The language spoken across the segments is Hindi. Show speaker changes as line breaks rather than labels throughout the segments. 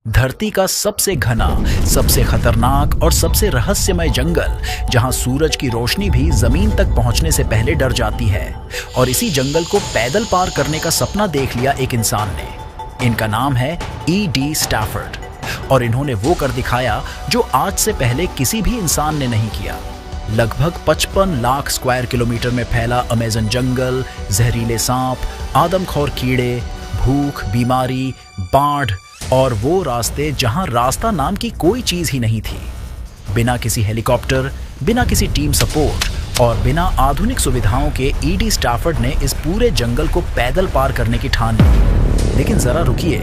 धरती का सबसे घना, सबसे खतरनाक और सबसे रहस्यमय जंगल, जहां सूरज की रोशनी भी जमीन तक पहुंचने से पहले डर जाती है। और इसी जंगल को पैदल पार करने का सपना देख लिया एक इंसान ने। इनका नाम है E.D. स्टैफर्ड और इन्होंने वो कर दिखाया जो आज से पहले किसी भी इंसान ने नहीं किया। लगभग 55 लाख स्क्वायर किलोमीटर में फैला अमेज़न जंगल, जहरीले सांप, आदमखोर कीड़े, भूख, बीमारी, बाढ़ और वो रास्ते जहां रास्ता नाम की कोई चीज ही नहीं थी। बिना किसी हेलीकॉप्टर, बिना किसी टीम सपोर्ट और बिना आधुनिक सुविधाओं के E.D. स्टैफर्ड ने इस पूरे जंगल को पैदल पार करने की ठान ली। लेकिन जरा रुकिए,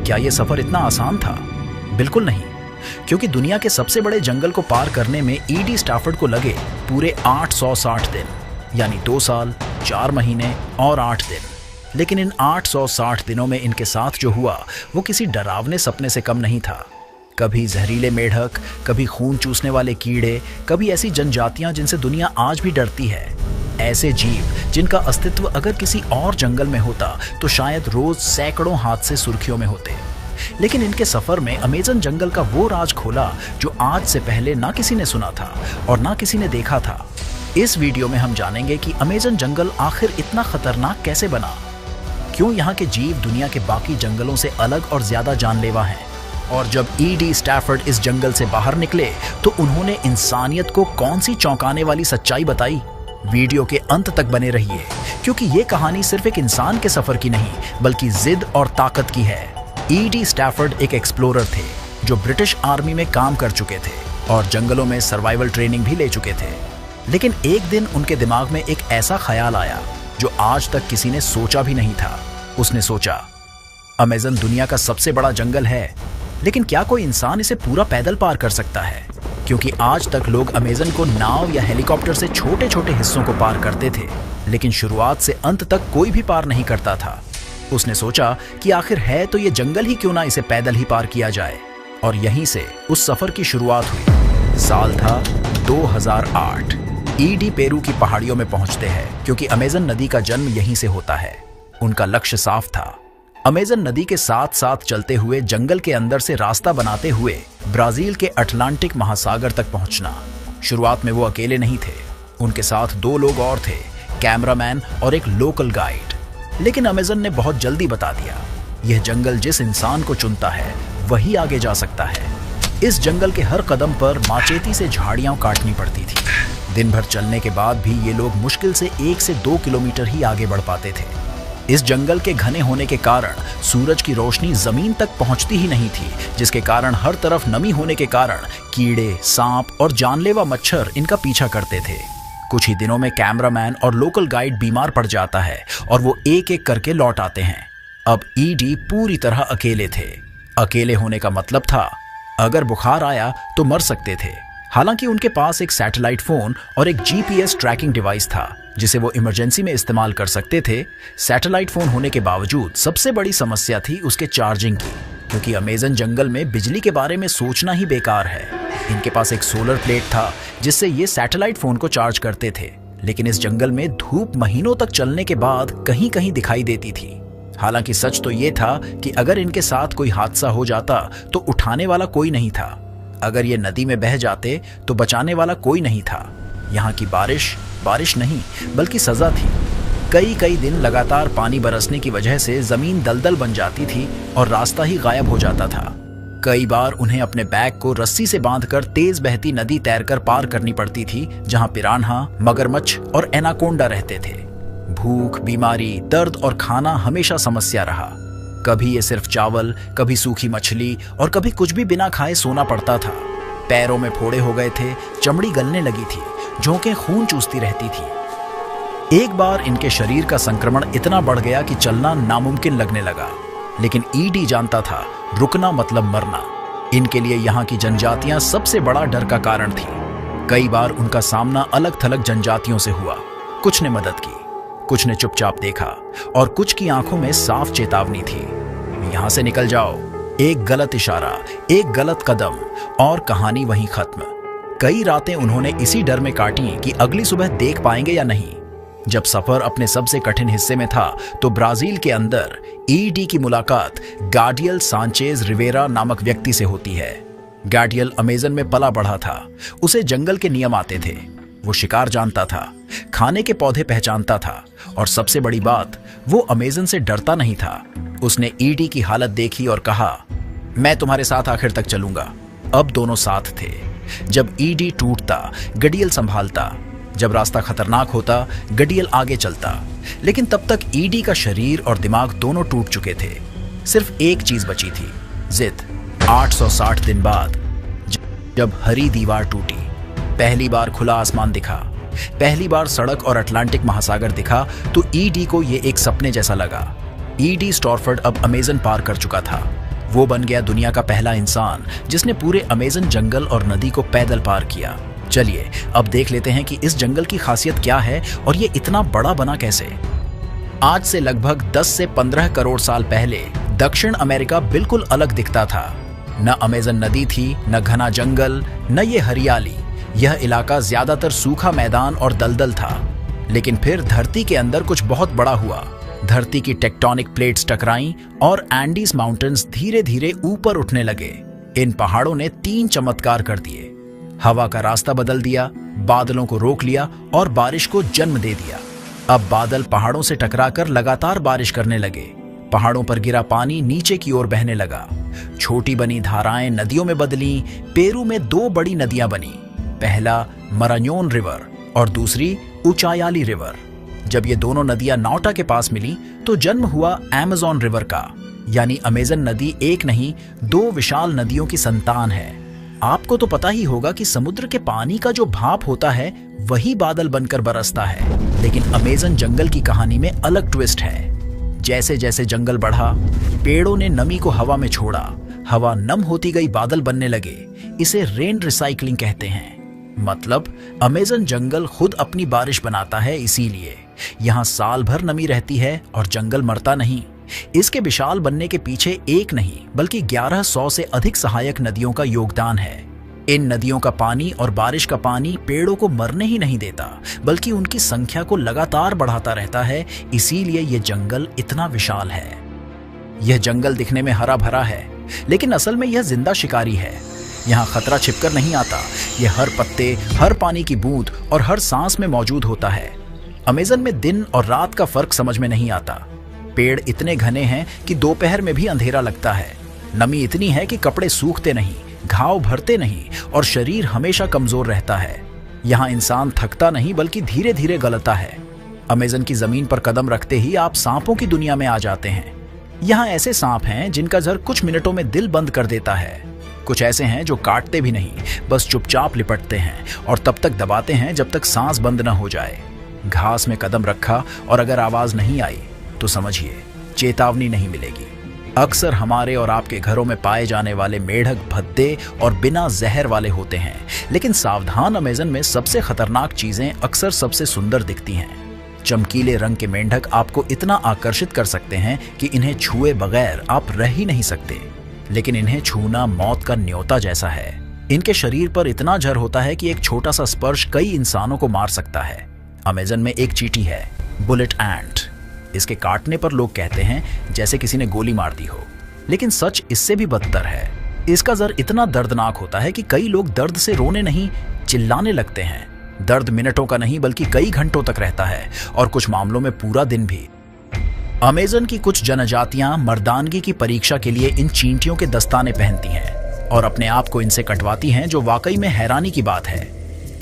क्या यह सफर इतना आसान था? बिल्कुल नहीं, क्योंकि दुनिया के सबसे बड़े जंगल को पार करने में E.D. स्टैफर्ड को लगे पूरे 860 दिन, यानी 2 साल, 4 महीने और 8 दिन। लेकिन इन 860 दिनों में इनके साथ जो हुआ वो किसी डरावने सपने से कम नहीं था। कभी जहरीले मेढक, कभी खून चूसने वाले कीड़े, कभी ऐसी जनजातियां जिनसे दुनिया आज भी डरती है। ऐसे जीव जिनका अस्तित्व अगर किसी और जंगल में होता तो शायद रोज सैकड़ों हादसे सुर्खियों में होते। लेकिन इनके सफर में अमेज़न जंगल का वो राज खोला जो आज से पहले ना किसी ने सुना था और ना किसी ने देखा था। इस वीडियो में हम जानेंगे कि अमेज़न जंगल आखिर इतना खतरनाक कैसे बना, क्यों यहाँ के जीव दुनिया के बाकी जंगलों से अलग और ज्यादा जानलेवा हैं, और जब E.D. स्टैफर्ड इस जंगल से बाहर निकले तो उन्होंने इंसानियत को कौन सी चौंकाने वाली सच्चाई बताई। वीडियो के अंत तक बने रहिए, क्योंकि ये कहानी सिर्फ एक इंसान के सफर की नहीं बल्कि जिद और ताकत की है। E.D. स्टैफर्ड एक एक्सप्लोरर थे जो ब्रिटिश आर्मी में काम कर चुके थे और जंगलों में सर्वाइवल ट्रेनिंग भी ले चुके थे। लेकिन एक दिन उनके दिमाग में एक ऐसा ख्याल आया जो आज तक किसी ने सोचा भी नहीं था। उसने सोचा, अमेज़न दुनिया का सबसे बड़ा जंगल है, लेकिन क्या कोई इंसान इसे पूरा पैदल पार कर सकता है? क्योंकि आज तक लोग अमेज़न को नाव या हेलीकॉप्टर से छोटे छोटे हिस्सों को पार करते थे, लेकिन शुरुआत से अंत तक कोई भी पार नहीं करता था। उसने सोचा कि आखिर है तो ये जंगल ही क्यों ना इसे पैदल ही पार किया जाए। और यहीं से उस सफर की शुरुआत हुई। साल था 2008। E.D. पेरू की पहाड़ियों में पहुंचते हैं क्योंकि अमेज़न नदी का जन्म यहीं से होता है। उनका लक्ष्य साफ था, अमेज़न नदी के साथ साथ चलते हुए जंगल के अंदर से रास्ता बनाते हुए ब्राजील के अटलांटिक महासागर तक पहुंचना। शुरुआत में वो अकेले नहीं थे, उनके साथ 2 लोग और थे, कैमरामैन और एक लोकल गाइड। लेकिन अमेज़न ने बहुत जल्दी बता दिया, यह जंगल जिस इंसान को चुनता है वही आगे जा सकता है। इस जंगल के हर कदम पर माचेती से झाड़ियां काटनी पड़ती थी। दिन भर चलने के बाद भी ये लोग मुश्किल से 1 से 2 किलोमीटर ही आगे बढ़ पाते थे। इस जंगल के घने होने के कारण सूरज की रोशनी जमीन तक पहुंचती ही नहीं थी, जिसके कारण हर तरफ नमी होने के कारण कीड़े, सांप और जानलेवा मच्छर इनका पीछा करते थे। कुछ ही दिनों में कैमरामैन और लोकल गाइड बीमार पड़ जाता है और वो एक एक करके लौट आते हैं। अब E.D. पूरी तरह अकेले थे। अकेले होने का मतलब था अगर बुखार आया तो मर सकते थे। हालांकि उनके पास एक सैटेलाइट फोन और एक GPS ट्रैकिंग डिवाइस था जिसे वो इमरजेंसी में इस्तेमाल कर सकते थे। सैटेलाइट फोन होने के बावजूद सबसे बड़ी समस्या थी उसके चार्जिंग की, क्योंकि अमेज़न जंगल में बिजली के बारे में सोचना ही बेकार है। इनके पास एक सोलर प्लेट था जिससे ये सैटेलाइट फोन को चार्ज करते थे, लेकिन इस जंगल में धूप महीनों तक चलने के बाद कहीं कहीं दिखाई देती थी। हालांकि सच तो ये था कि अगर इनके साथ कोई हादसा हो जाता तो उठाने वाला कोई नहीं था। अगर ये नदी में बह जाते तो बचाने वाला कोई नहीं था। यहाँ की बारिश नहीं बल्कि सजा थी। कई दिन लगातार पानी बरसने की वजह से जमीन दलदल बन जाती थी और रास्ता ही गायब हो जाता था। कई बार उन्हें अपने बैग को रस्सी से बांधकर तेज बहती नदी तैरकर पार करनी पड़ती थी, जहाँ पिरान्हा, मगरमच्छ और एनाकोंडा रहते थे। भूख, बीमारी, दर्द और खाना हमेशा समस्या रहा। कभी ये सिर्फ चावल, कभी सूखी मछली और कभी कुछ भी बिना खाए सोना पड़ता था। पैरों में फोड़े हो गए थे, चमड़ी गलने लगी थी, झोंकें खून चूसती रहती थी। एक बार इनके शरीर का संक्रमण इतना बढ़ गया कि चलना नामुमकिन लगने लगा। लेकिन E.D. जानता था, रुकना मतलब मरना। इनके लिए यहाँ की जनजातियां सबसे बड़ा डर का कारण थी। कई बार उनका सामना अलग थलग जनजातियों से हुआ। कुछ ने मदद की, कुछ ने चुपचाप देखा और कुछ की आंखों में साफ चेतावनी थी, यहां से निकल जाओ। एक गलत इशारा, एक गलत कदम और कहानी वहीं खत्म। कई रातें उन्होंने इसी डर में काटी कि अगली सुबह देख पाएंगे या नहीं। जब सफर अपने सबसे कठिन हिस्से में था तो ब्राजील के अंदर ईडी की मुलाकात गाडियल सांचेज रिवेरा नामक व्यक्ति से होती है। गाडियल अमेजन में पला बढ़ा था। उसे जंगल के नियम आते थे। वो शिकार जानता था, खाने के पौधे पहचानता था और सबसे बड़ी बात, वो अमेजन से डरता नहीं था। उसने ईडी की हालत देखी और कहा, मैं तुम्हारे साथ आखिर तक चलूंगा। अब दोनों साथ थे। जब ईडी टूटता, गडियल संभालता। जब रास्ता खतरनाक होता, गडियल आगे चलता। लेकिन तब तक ईडी का शरीर और दिमाग दोनों टूट चुके थे। सिर्फ एक चीज बची थी, जिद। 860 दिन बाद जब हरी दीवार टूटी, पहली बार खुला आसमान दिखा, पहली बार सड़क और अटलांटिक महासागर दिखा, तो ईडी को ये एक सपने जैसा लगा। ईडी स्टॉर्फर्ड अब अमेजन पार कर चुका था। वो बन गया दुनिया का पहला इंसान जिसने पूरे अमेजन जंगल और नदी को पैदल पार किया। चलिए अब देख लेते हैं कि इस जंगल की खासियत क्या है और ये इतना बड़ा बना कैसे। आज से लगभग 10 से 15 करोड़ साल पहले दक्षिण अमेरिका बिल्कुल अलग दिखता था। न अमेजन नदी थी, न घना जंगल, न ये हरियाली। यह इलाका ज्यादातर सूखा मैदान और दलदल था। लेकिन फिर धरती के अंदर कुछ बहुत बड़ा हुआ। धरती की टेक्टोनिक प्लेट्स टकराईं और एंडीज माउंटेन्स धीरे धीरे ऊपर उठने लगे। इन पहाड़ों ने 3 चमत्कार कर दिए। हवा का रास्ता बदल दिया, बादलों को रोक लिया और बारिश को जन्म दे दिया। अब बादल पहाड़ों से टकराकर लगातार बारिश करने लगे। पहाड़ों पर गिरा पानी नीचे की ओर बहने लगा। छोटी बनी धाराएं नदियों में बदली। पेरू में 2 बड़ी नदियां बनी, पहला मरान्योन रिवर और दूसरी उचायाली रिवर। जब ये दोनों नदियां नौटा के पास मिली तो जन्म हुआ अमेज़न रिवर का। यानी अमेजन नदी एक नहीं, 2 विशाल नदियों की संतान है। आपको तो पता ही होगा कि समुद्र के पानी का जो भाप होता है वही बादल बनकर बरसता है। लेकिन अमेजन जंगल की कहानी में अलग ट्विस्ट है। जैसे जैसे जंगल बढ़ा, पेड़ों ने नमी को हवा में छोड़ा। हवा नम होती गई, बादल बनने लगे। इसे रेन रिसाइकलिंग कहते हैं। मतलब अमेजन जंगल खुद अपनी बारिश बनाता है। इसीलिए यहाँ साल भर नमी रहती है और जंगल मरता नहीं। इसके विशाल बनने के पीछे एक नहीं बल्कि 1100 से अधिक सहायक नदियों का योगदान है। इन नदियों का पानी और बारिश का पानी पेड़ों को मरने ही नहीं देता बल्कि उनकी संख्या को लगातार बढ़ाता रहता है। इसीलिए यह जंगल इतना विशाल है। यह जंगल दिखने में हरा भरा है, लेकिन असल में यह जिंदा शिकारी है। यहाँ खतरा छिपकर नहीं आता। यह हर पत्ते, हर पानी की बूंद और हर सांस में मौजूद होता है। अमेजन में दिन और रात का फर्क समझ में नहीं आता। पेड़ इतने घने हैं कि दोपहर में भी अंधेरा लगता है। नमी इतनी है कि कपड़े सूखते नहीं, घाव भरते नहीं और शरीर हमेशा कमजोर रहता है। यहाँ इंसान थकता नहीं बल्कि धीरे धीरे गलता है। अमेजन की जमीन पर कदम रखते ही आप सांपों की दुनिया में आ जाते हैं। यहाँ ऐसे सांप हैं जिनका जहर कुछ मिनटों में दिल बंद कर देता है। कुछ ऐसे हैं जो काटते भी नहीं, बस चुपचाप लिपटते हैं और तब तक दबाते हैं जब तक सांस बंद न हो जाए। घास में कदम रखा और अगर आवाज नहीं आई तो समझिए चेतावनी नहीं मिलेगी। अक्सर हमारे और आपके घरों में पाए जाने वाले मेढक भद्दे और बिना जहर वाले होते हैं, लेकिन सावधान अमेजन में सबसे खतरनाक चीजें अक्सर सबसे सुंदर दिखती हैं। चमकीले रंग के मेंढक आपको इतना आकर्षित कर सकते हैं कि इन्हें छुए बगैर आप रह ही नहीं सकते, लेकिन इन्हें छूना मौत का न्योता जैसा है। इनके शरीर पर इतना जहर होता है कि एक छोटा सा स्पर्श कई इंसानों को मार सकता है। अमेजन में एक चींटी है, बुलेट एंट। इसके काटने पर लोग कहते हैं जैसे किसी ने गोली मार दी हो, लेकिन सच इससे भी बदतर है। इसका जहर इतना दर्दनाक होता है कि कई लोग दर्द से रोने नहीं, चिल्लाने लगते हैं। दर्द मिनटों का नहीं बल्कि कई घंटों तक रहता है और कुछ मामलों में पूरा दिन भी। अमेजन की कुछ जनजातियां मर्दानगी की परीक्षा के लिए इन चींटियों के दस्ताने पहनती हैं और अपने आप को इनसे कटवाती हैं, जो वाकई में हैरानी की बात है।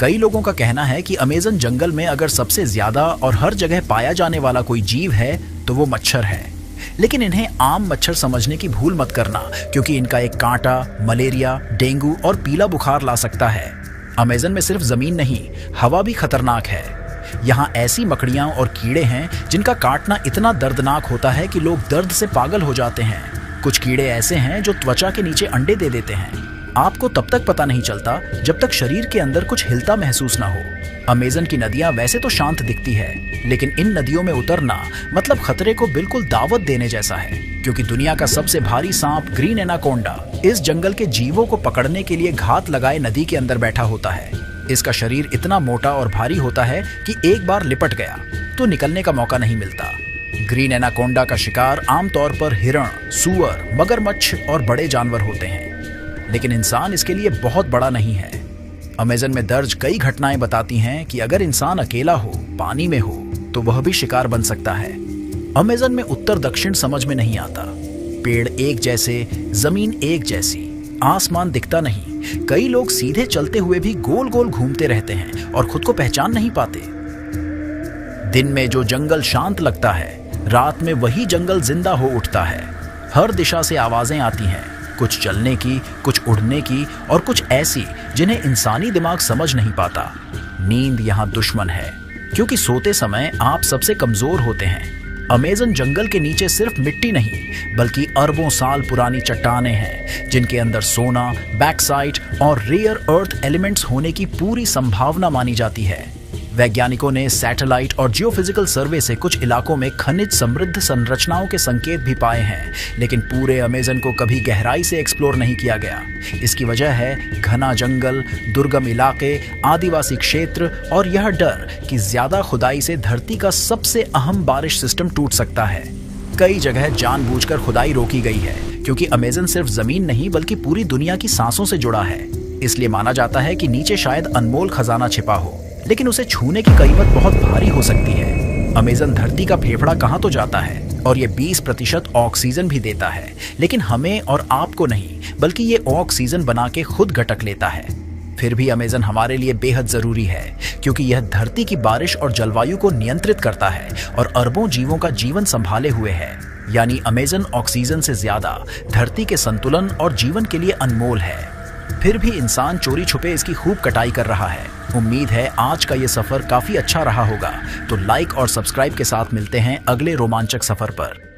कई लोगों का कहना है कि अमेजन जंगल में अगर सबसे ज्यादा और हर जगह पाया जाने वाला कोई जीव है तो वो मच्छर है। लेकिन इन्हें आम मच्छर समझने की भूल मत करना, क्योंकि इनका एक कांटा मलेरिया, डेंगू और पीला बुखार ला सकता है। अमेजन में सिर्फ जमीन नहीं, हवा भी खतरनाक है। यहाँ ऐसी मकड़ियाँ और कीड़े हैं जिनका काटना इतना दर्दनाक होता है कि लोग दर्द से पागल हो जाते हैं। कुछ कीड़े ऐसे हैं जो त्वचा के नीचे अंडे दे देते हैं। आपको तब तक पता नहीं चलता जब तक शरीर के अंदर कुछ हिलता महसूस ना हो। अमेजन की नदियां वैसे तो शांत दिखती है, लेकिन इन नदियों में उतरना मतलब खतरे को बिल्कुल दावत देने जैसा है, क्योंकि दुनिया का सबसे भारी सांप ग्रीन एनाकोंडा इस जंगल के जीवों को पकड़ने के लिए घात लगाए नदी के अंदर बैठा होता है। इसका शरीर इतना मोटा और भारी होता है कि एक बार लिपट गया तो निकलने का मौका नहीं मिलता। ग्रीन एनाकोंडा का शिकार आमतौर पर हिरण, सूअर, मगरमच्छ और बड़े जानवर होते हैं, लेकिन इंसान इसके लिए बहुत बड़ा नहीं है। अमेज़न में दर्ज कई घटनाएं बताती हैं कि अगर इंसान अकेला हो, पानी में हो, तो वह भी शिकार बन सकता है। अमेज़न में उत्तर दक्षिण समझ में नहीं आता। पेड़ एक जैसे, जमीन एक जैसी, आसमान दिखता नहीं। कई लोग सीधे चलते हुए भी गोल गोल घूमते रहते हैं और खुद को पहचान नहीं पाते। दिन में जो जंगल शांत लगता है, रात में वही जंगल जिंदा हो उठता है। हर दिशा से आवाजें आती हैं, कुछ चलने की, कुछ उड़ने की और कुछ ऐसी जिन्हें इंसानी दिमाग समझ नहीं पाता। नींद यहाँ दुश्मन है, क्योंकि सोते समय आप सबसे कमजोर होते हैं। अमेज़न जंगल के नीचे सिर्फ मिट्टी नहीं, बल्कि अरबों साल पुरानी चट्टानें हैं, जिनके अंदर सोना, बैक्साइट और रेयर अर्थ एलिमेंट्स होने की पूरी संभावना मानी जाती है। वैज्ञानिकों ने सैटेलाइट और जियोफिजिकल सर्वे से कुछ इलाकों में खनिज समृद्ध संरचनाओं के संकेत भी पाए हैं, लेकिन पूरे अमेज़न को कभी गहराई से एक्सप्लोर नहीं किया गया। इसकी वजह है घना जंगल, दुर्गम इलाके, आदिवासी क्षेत्र और यह डर कि ज्यादा खुदाई से धरती का सबसे अहम बारिश सिस्टम टूट सकता है। कई जगह जानबूझकर खुदाई रोकी गई है, क्योंकि अमेज़न सिर्फ जमीन नहीं बल्कि पूरी दुनिया की सांसों से जुड़ा है। इसलिए माना जाता है कि नीचे शायद अनमोल खजाना छिपा हो, लेकिन उसे छूने की कीमत बहुत भारी हो सकती है। अमेज़न धरती का फेफड़ा कहाँ तो जाता है और ये 20% ऑक्सीजन भी देता है, लेकिन हमें और आपको नहीं, बल्कि ये ऑक्सीजन बना के खुद घटक लेता है। फिर भी अमेज़न हमारे लिए बेहद जरूरी है, क्योंकि यह धरती की बारिश और जलवायु को नियंत्रित करता है और अरबों जीवों का जीवन संभाले हुए है। यानी अमेज़न ऑक्सीजन से ज्यादा धरती के संतुलन और जीवन के लिए अनमोल है। फिर भी इंसान चोरी छुपे इसकी खूब कटाई कर रहा है। उम्मीद है आज का ये सफर काफी अच्छा रहा होगा। तो लाइक और सब्सक्राइब के साथ मिलते हैं अगले रोमांचक सफर पर।